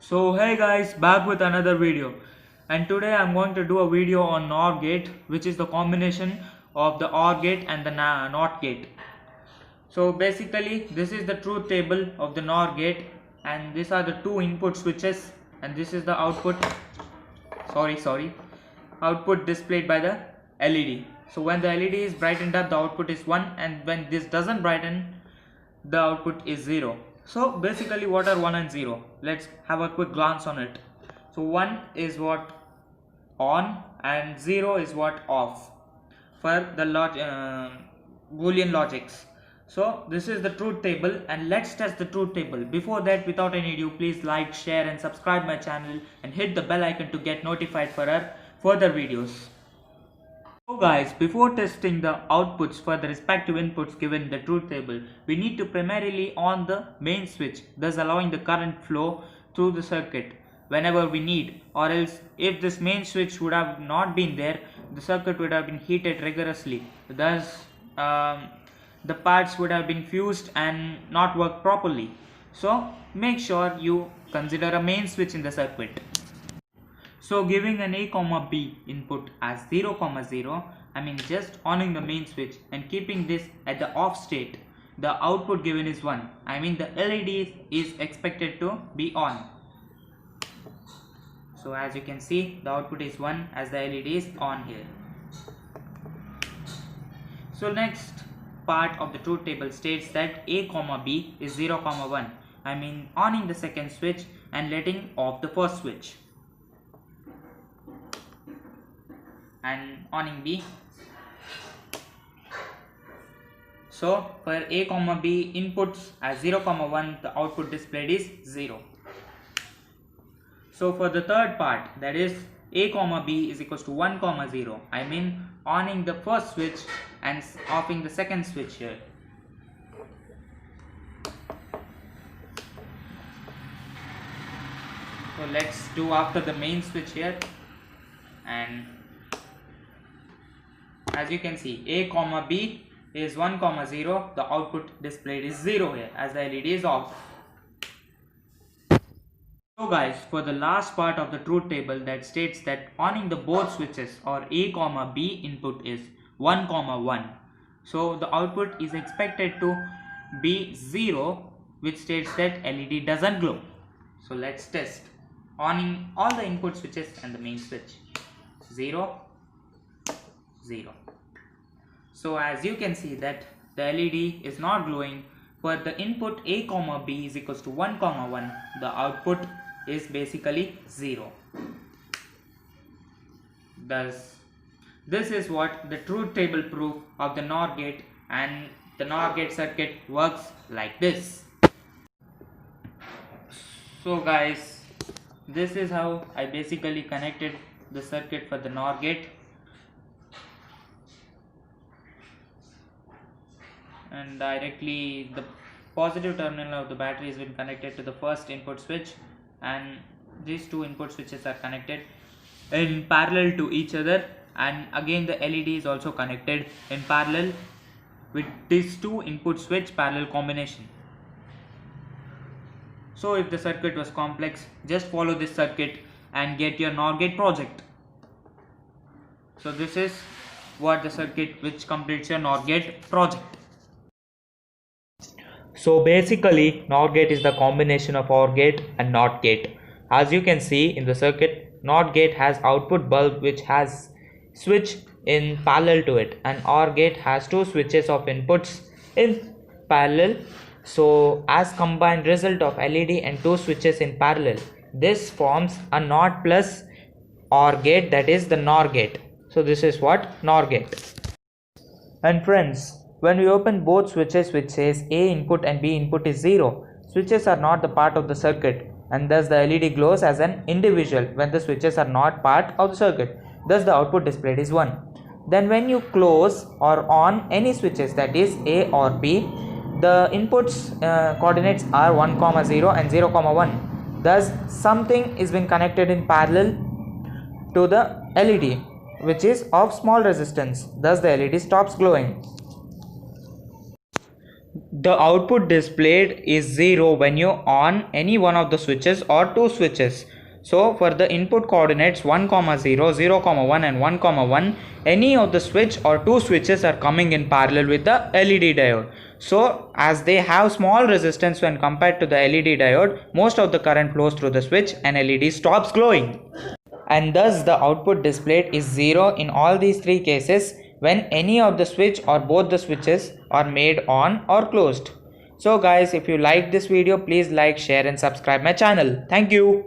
So hey guys, back with another video, and today I'm going to do a video on NOR gate, which is the combination of the OR gate and the NOT gate. So basically this is the truth table of the NOR gate, and these are the two input switches, and this is the output output displayed by the LED. So when the LED is brightened up, the output is 1, and when this doesn't brighten, the output is 0. So basically what are 1 and 0? Let's have a quick glance on it. So 1 is what on and 0 is what off for the Boolean logics. So this is the truth table, and let's test the truth table. Before that, without any ado, please like, share and subscribe my channel and hit the bell icon to get notified for our further videos. So guys, before testing the outputs for the respective inputs given in the truth table, we need to primarily on the main switch, thus allowing the current flow through the circuit whenever we need, or else if this main switch would have not been there, the circuit would have been heated rigorously, thus the parts would have been fused and not work properly. So make sure you consider a main switch in the circuit. So giving an A, B input as 0, 0, I mean just oning the main switch and keeping this at the off state, the output given is 1. I mean the LED is expected to be on. So as you can see, the output is 1 as the LED is on here. So next part of the truth table states that A, B is 0, 1. I mean oning the second switch and letting off the first switch, and oning B. So for A, B inputs as 0, 1, the output displayed is 0. So for the third part, that is A, B is equals to 1, 0, I mean oning the first switch and offing the second switch here. So let's do after the main switch here, and as you can see, A, B is 1, 0, the output displayed is 0 here as the LED is off. So guys, for the last part of the truth table, that states that oning the both switches or A, B input is 1, 1. So the output is expected to be 0, which states that LED doesn't glow. So let's test oning all the input switches and the main switch. 0, 0. So as you can see that the LED is not glowing. For the input A, B is equals to 1, 1, the output is basically 0. Thus this is what the truth table proof of the NOR gate, and the NOR gate circuit works like this. So guys, this is how I basically connected the circuit for the NOR gate, and directly the positive terminal of the battery has been connected to the first input switch, and these two input switches are connected in parallel to each other, and again the LED is also connected in parallel with these two input switch parallel combination. So if the circuit was complex, just follow this circuit and get your NOR gate project. So this is what the circuit which completes your NOR gate project. So basically NOR gate is the combination of OR gate and NOT gate. As you can see in the circuit, NOT gate has output bulb which has switch in parallel to it, and OR gate has two switches of inputs in parallel. So as combined result of LED and two switches in parallel, this forms a NOT plus OR gate, that is the NOR gate. So this is what NOR gate. And friends, when we open both switches which says A input and B input is 0, switches are not the part of the circuit, and thus the LED glows as an individual when the switches are not part of the circuit. Thus the output displayed is 1. Then when you close or on any switches, that is A or B, the inputs coordinates are 1, 0 and 0, 1. Thus something is been connected in parallel to the LED, which is of small resistance. Thus the LED stops glowing. the output displayed is 0 when you on any one of the switches or two switches. So for the input coordinates 1, 0, 0, 1 and 1, 1, any of the switch or two switches are coming in parallel with the LED diode. So as they have small resistance when compared to the LED diode, most of the current flows through the switch and LED stops glowing. And thus the output displayed is 0 in all these three cases when any of the switch or both the switches are made on or closed. So guys, if you like this video, please like, share and subscribe my channel. Thank you.